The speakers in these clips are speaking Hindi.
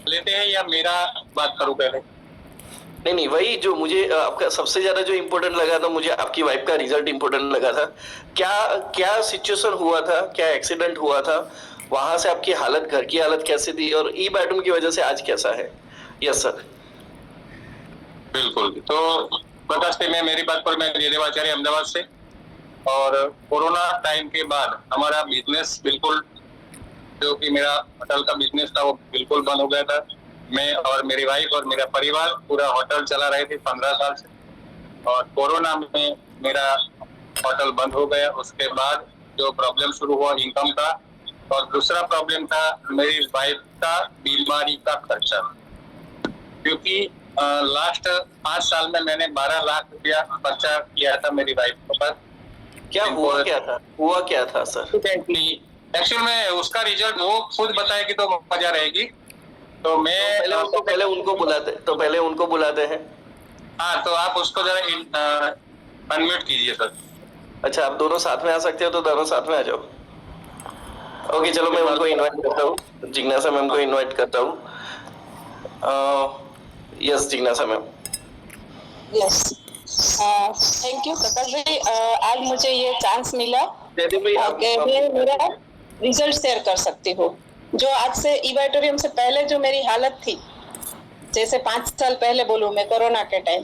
लेते हैं या मेरा बात करूं पहले? नहीं नहीं, वही जो मुझे आपका सबसे ज्यादा जो इम्पोर्टेंट लगा था, मुझे आपकी वाइफ का रिजल्ट इम्पोर्टेंट लगा था। क्या क्या सिचुएशन हुआ था, क्या एक्सीडेंट हुआ था, वहां से आपकी हालत, घर की हालत कैसी थी, और ई बैटूम की वजह से आज कैसा है? Yes sir. बिल्कुल। तो प्रकाश मैं मेरी बात पर, मैं जयदेवाचार्य अहमदाबाद से। और कोरोना टाइम के बाद हमारा बिजनेस बिल्कुल, जो कि मेरा होटल का बिजनेस था, वो बिल्कुल बंद हो गया था। मैं और मेरी वाइफ और मेरा परिवार पूरा होटल चला रहे थे 15 साल से। और कोरोना में मेरा होटल बंद हो गया। उसके बाद जो प्रॉब्लम शुरू हुआ इनकम का, और दूसरा प्रॉब्लम था मेरी वाइफ का बीमारी का खर्चा। क्योंकि लास्ट 5 साल में मैंने 12 लाख रुपया खर्चा किया था मेरी वाइफ के पास। क्या हुआ, क्या था, हुआ क्या था सर? एक्चुअल में उसका रिजल्ट वो खुद बताएगी तो मजा रहेगी। तो मैं पहले उनको बुलाते हैं। हाँ, तो आप उसको जरा अनम्यूट कीजिए सर। अच्छा, आप दोनों साथ में आ सकते हो तो दोनों साथ में आ जाओ। ओके चलो, मैं उनको इनवाइट करता हूँ, जिज्ञासा मैम को इनवाइट करता हूँ। यस जिज्ञासा मैम। यस, थैंक यू प्रकाश भाई। आज मुझे ये चांस मिला कि मैं मेरा रिजल्ट शेयर कर सकती हूँ। जो आज से इवेटोरियम से पहले जो मेरी हालत थी, जैसे 5 साल पहले बोलूँ मैं, कोरोना के टाइम,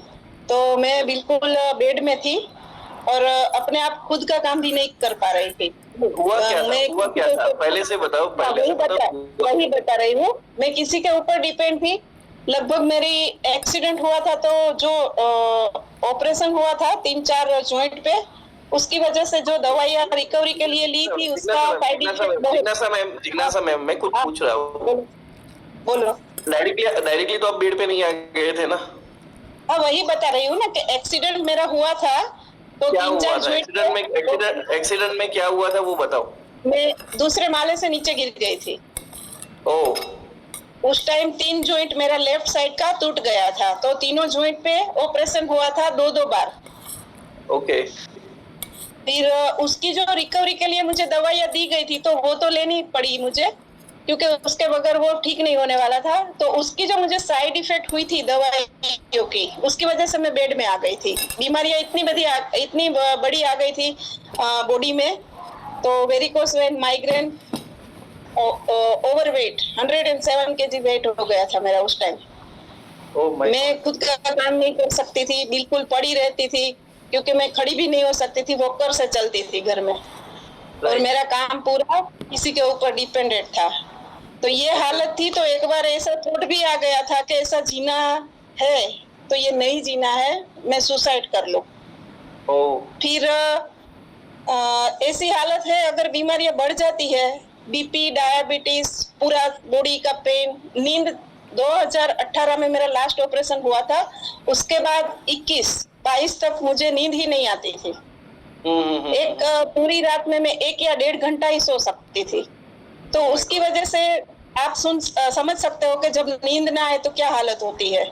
तो मैं बिल्कुल बेड में थी और अपने आप खुद का काम भी नहीं कर पा रही थी। हुआ क्या था? पहले से बताओ। वही बता रही हूँ। मैं किसी के ऊपर डिपेंड थी। लगभग मेरी एक्सीडेंट हुआ था, तो जो ऑपरेशन हुआ था 3-4 जॉइंट पे, उसकी वजह से जो दवाइयाँ रिकवरी के लिए ली थी, उसका साइड इफेक्ट। जिज्ञासा मैम मैं कुछ पूछ रहा हूँ। बोलो। डायरेक्टली तो आप बेड पे नहीं आ गए थे ना? हाँ, वही बता रही हूँ ना कि एक्सीडेंट मेरा हुआ था, तो 3-4 जॉइंट। एक्सीडेंट में क्या हुआ था वो बताओ। मैं दूसरे माले से नीचे गिर गई थी। ओह। उस टाइम 3 जॉइंट मेरा लेफ्ट साइड का टूट गया था, तो तीनों जॉइंट पे ऑपरेशन हुआ था 2-2 बार। ओके। फिर उसकी जो रिकवरी के लिए मुझे दवाइयाँ दी गई थी, तो वो तो लेनी पड़ी मुझे, क्योंकि उसके बगैर वो ठीक नहीं होने वाला था। तो उसकी जो मुझे साइड इफेक्ट हुई थी दवाइयों की, उसकी वजह से मैं बेड में आ गई थी। बीमारियां इतनी बड़ी आ गई थी बॉडी में। तो varicose vein, migraine, overweight, 107 KG weight हो गया था मेरा उस टाइम। मैं खुद का काम नहीं कर सकती थी, बिल्कुल पड़ी रहती थी, क्योंकि मैं खड़ी भी नहीं हो सकती थी, वॉकर से चलती थी घर में। और मेरा काम पूरा किसी के ऊपर डिपेंडेंट था। तो ये हालत थी। तो एक बार ऐसा थॉट भी आ गया था कि ऐसा जीना है तो ये नहीं जीना है, मैं सुसाइड कर लूं। फिर ऐसी हालत है, अगर बीमारियां बढ़ जाती है, बीपी, डायबिटीज, पूरा बॉडी का पेन, नींद। 2018 में मेरा लास्ट ऑपरेशन हुआ था। उसके बाद 21-22 तक मुझे नींद ही नहीं आती थी। एक पूरी रात में मैं 1 या 1.5 घंटा ही सो सकती थी। तो उसकी वजह से आप समझ सकते हो कि जब नींद ना आए तो क्या हालत होती है।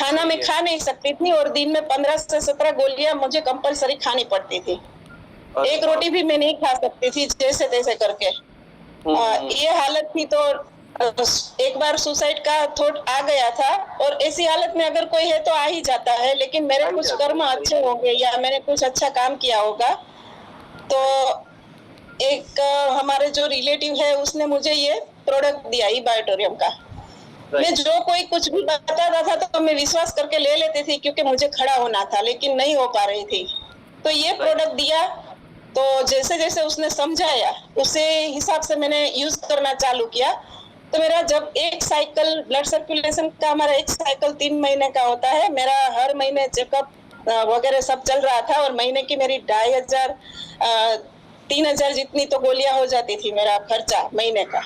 खाना मैं खा नहीं सकती थी, और दिन में 15 से 17 गोलियां मुझे कंपलसरी खानी पड़ती थी। एक रोटी भी मैं नहीं खा सकती थी, जैसे तैसे करके। ये हालत थी। तो एक बार सुसाइड का थॉट आ गया था। और ऐसी हालत में अगर कोई है तो आ ही जाता है, लेकिन मेरे कुछ कर्म अच्छे होंगे या मैंने कुछ अच्छा काम किया होगा। तो एक हमारे जो रिलेटिव है, उसने मुझे ये प्रोडक्ट दिया इबायोटोरियम का। मैं जो कोई कुछ भी बताता था तो मैं विश्वास करके ले लेती थी, क्योंकि मुझे खड़ा होना था, लेकिन नहीं हो पा रही थी। तो ये प्रोडक्ट दिया, तो जैसे जैसे उसने समझाया उसे हिसाब से मैंने यूज करना चालू किया। तो मेरा जब एक साइकिल ब्लड सर्कुलेशन का, हमारा एक साइकिल 3 महीने का होता है, मेरा हर महीने चेकअप वगैरह सब चल रहा था। और महीने की मेरी 2500 3000 जितनी तो गोलियां हो जाती थी, मेरा खर्चा महीने का।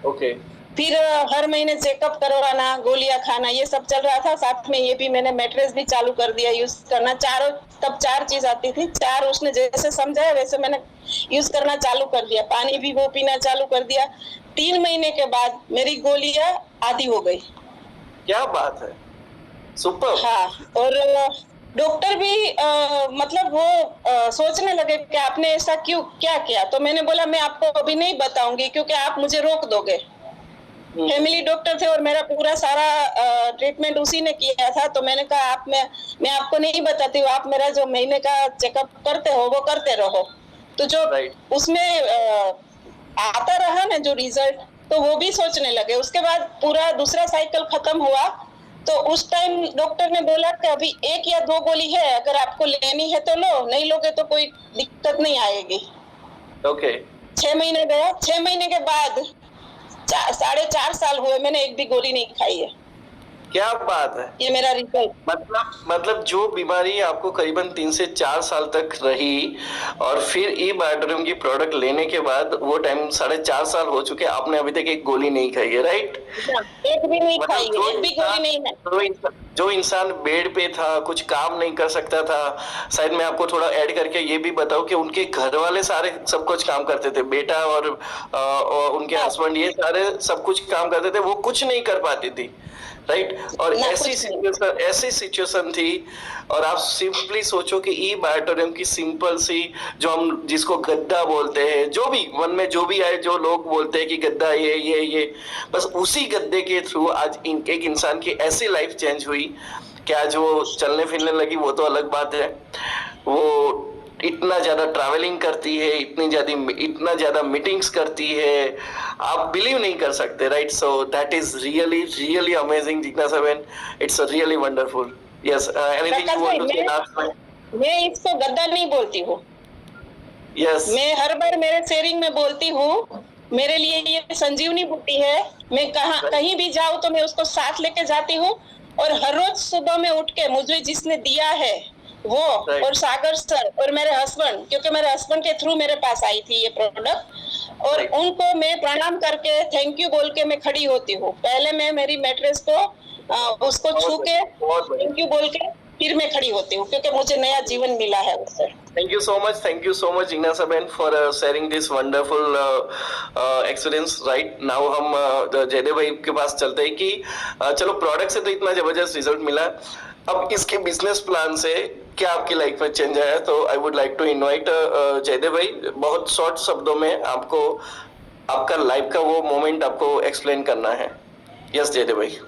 ओके। फिर हर महीने चेकअप करवाना, गोलियां खाना, ये सब चल रहा था। साथ में ये भी मैंने मैट्रेस भी चालू कर दिया यूज करना। तब 4 चीज आती थी, 4 उसने जैसे समझाया वैसे मैंने यूज करना चालू कर दिया। पानी भी वो पीना चालू कर दिया। 3 महीने के बाद मेरी गोलियां आधी हो गई। क्या बात है, सुपर। हाँ, और डॉक्टर भी मतलब वो सोचने लगे कि आपने ऐसा क्या किया। तो मैंने बोला मैं आपको अभी नहीं बताऊंगी, क्योंकि आप मुझे रोक दोगे। फैमिली डॉक्टर थे और मेरा पूरा सारा ट्रीटमेंट उसी ने किया था। तो मैंने कहा आप मैं आपको नहीं बताती हूँ, आप मेरा जो महीने का चेकअप करते हो वो करते रहो। तो जो उसमें आता रहा ना जो रिजल्ट, तो वो भी सोचने लगे। उसके बाद पूरा दूसरा साइकिल खत्म हुआ तो उस टाइम डॉक्टर ने बोला कि अभी 1 या 2 गोली है, अगर आपको लेनी है तो लो, नहीं लोगे तो कोई दिक्कत नहीं आएगी। ओके 6 महीने गया। 6 महीने के बाद 4.5 साल हुए, मैंने एक भी गोली नहीं खाई है। क्या बात है। ये मेरा रिजल्ट। मतलब जो बीमारी आपको करीबन 3 से 4 साल तक रही और फिर ई बायोटोरियम की प्रोडक्ट लेने के बाद वो टाइम 4.5 साल हो चुके, आपने अभी तक एक गोली नहीं खाई है, राइट? एक भी नहीं खाई है, एक भी गोली नहीं है। जो इंसान बेड पे था, कुछ काम नहीं कर सकता था, शायद मैं आपको थोड़ा ऐड करके ये भी बताऊं कि उनके घर वाले सारे सब कुछ काम करते थे, बेटा और उनके हस्बैंड, ये सारे सब कुछ काम करते थे, वो कुछ नहीं कर पाती थी, राइट? और ऐसी सिचुएशन थी। और आप सिंपली सोचो कि ई बायोटोरियम की सिंपल सी, जो हम जिसको गद्दा बोलते हैं, जो भी मन में जो भी आए, जो लोग बोलते हैं कि गद्दा ये बस उसी गद्दे के थ्रू आज एक इंसान की ऐसी लाइफ चेंज हुई। क्या जो चलने फिरने लगी वो तो अलग बात है, वो इतना ज्यादा ट्रैवलिंग करती है, इतना ज्यादा मीटिंग्स करती है, आप बिलीव नहीं कर सकते, right? So that is really amazing जिज्ञासा बहन, it's really wonderful. Yes, anything you want to say last में? मैं इसको गद्दा नहीं बोलती हूँ। यस, मैं हर बार मेरे शेयरिंग में बोलती हूँ, मेरे लिए ये संजीवनी बूटी है। मैं कहीं भी जाऊँ तो मैं उसको साथ लेके जाती हूँ। और हर रोज सुबह में उठ के मुझे जिसने दिया है वो और सागर सर और मेरे हस्बैंड, क्योंकि मेरे हस्बैंड के थ्रू मेरे पास आई थी ये प्रोडक्ट, और उनको मैं प्रणाम करके थैंक यू बोल के मैं खड़ी होती हूँ। पहले मैं मेरी मैट्रेस को उसको छू के थैंक यू बोल के फिर मैं खड़ी होती हूँ, क्योंकि मुझे नया जीवन मिला है उससे। थैंक यू सो मच जिज्ञासा बहन for sharing this wonderful experience. Right now हम जयदेव भाई के पास चलते हैं कि चलो प्रोडक्ट से तो इतना जबरदस्त रिजल्ट मिला, अब इसके बिजनेस प्लान से क्या आपकी लाइफ में चेंज आया? तो I would like to invite Jaidev भाई, बहुत शॉर्ट शब्दों में आपको आपका लाइफ का वो मोमेंट आपको एक्सप्लेन करना है। यस जयदेव भाई।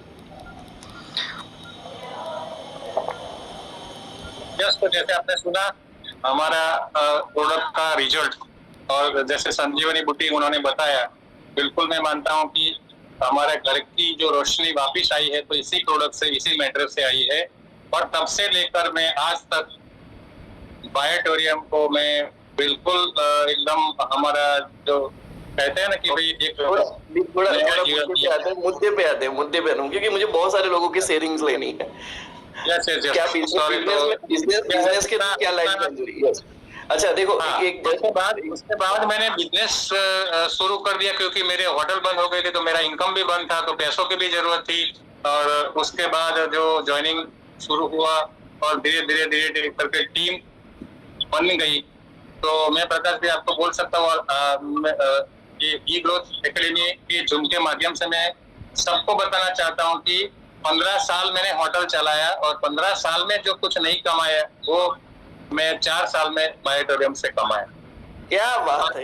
यस, तो जैसे आपने सुना हमारा प्रोडक्ट का रिजल्ट, और जैसे संजीवनी बुटीक उन्होंने बताया, बिल्कुल मैं मानता हूं कि हमारे घर की जो रोशनी वापिस आई है तो इसी प्रोडक्ट से, इसी मैट्रेस से आई है। और तब से लेकर मैं आज तक बायोटोरियम को मैं बिल्कुल एकदम हमारा जो कहते हैं ना कि भाई एक मुद्दे पे आते हैं क्योंकि मुझे बहुत सारे लोगों की शेयरिंग्स लेनी है। क्या बिजनेस के क्या लाइफ में जुड़ी? अच्छा देखो, उसके बाद मैंने बिजनेस शुरू कर दिया, क्योंकि मेरे होटल बंद हो गए थे तो मेरा इनकम भी बंद था, तो पैसों की भी जरूरत थी। और उसके बाद जो ज्वाइनिंग शुरू हुआ और धीरे धीरे करके टीम बन गई। तो मैं प्रकाश भी आपको बोल सकता हूँ ई ग्रोथ एकेडमी के जूम के माध्यम से मैं सबको बताना चाहता हूँ कि 15 साल मैंने होटल चलाया और 15 साल में जो कुछ नहीं कमाया वो मैं 4 साल में बायोटोरियम से कमाया। क्या बात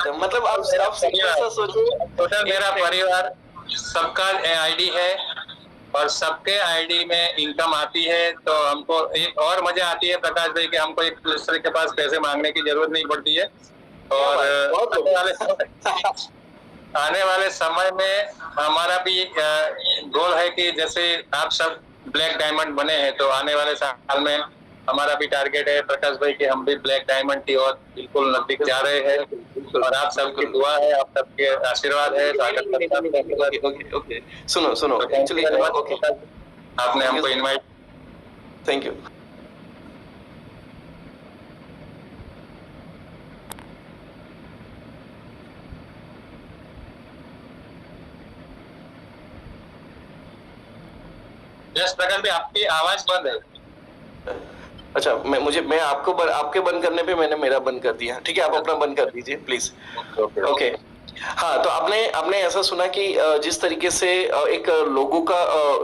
है। मतलब आप सोचो, टोटल मेरा परिवार सबका आईडी है और सबके आईडी में इनकम आती है। तो हमको एक और मजा आती है प्रकाश भाई कि हमको एक दूसरे के पास पैसे मांगने की जरूरत नहीं पड़ती है। और आने वाले समय में हमारा भी गोल है कि जैसे आप सब ब्लैक डायमंड बने हैं, तो आने वाले साल में हमारा भी टारगेट है प्रकाश भाई कि हम भी ब्लैक डायमंड की ओर बिल्कुल नजदीक जा रहे हैं। और आप सबकी दुआ है, आप सबके आशीर्वाद है। ओके सुनो एक्चुअली आपने हमको इनवाइट, थैंक यू। यस प्रकाश भाई, आपकी आवाज बंद है। अच्छा, मैं आपके बंद करने पे मैंने मेरा बंद कर दिया। ठीक है, आप अपना बंद कर दीजिए प्लीज। ओके हाँ, तो आपने आपने ऐसा सुना कि जिस तरीके से एक लोगों का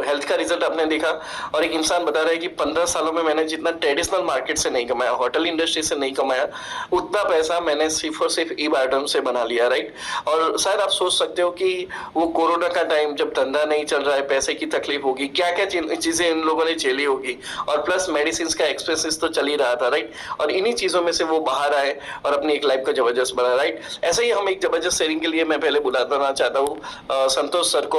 हेल्थ का रिजल्ट आपने देखा और एक इंसान बता रहा है कि 15 सालों में मैंने जितना ट्रेडिशनल मार्केट से नहीं कमाया, होटल इंडस्ट्री से नहीं कमाया, उतना पैसा मैंने सिर्फ और सिर्फ ई बायोटर्म से बना लिया, राइट? और शायद आप सोच सकते हो कि वो कोरोना का टाइम जब धंधा नहीं चल रहा है, पैसे की तकलीफ होगी, क्या क्या चीजें इन लोगों ने झेली होगी, और प्लस मेडिसिन का एक्सपेंसेस तो चल ही रहा था, राइट? और इन्हीं चीजों में से वो बाहर आए और अपनी एक लाइफ का जबरदस्त बना, राइट? ऐसे ही हम एक जबरदस्त शेयरिंग के लिए मैं पहले बुलाना चाहता हूँ संतोष सर को।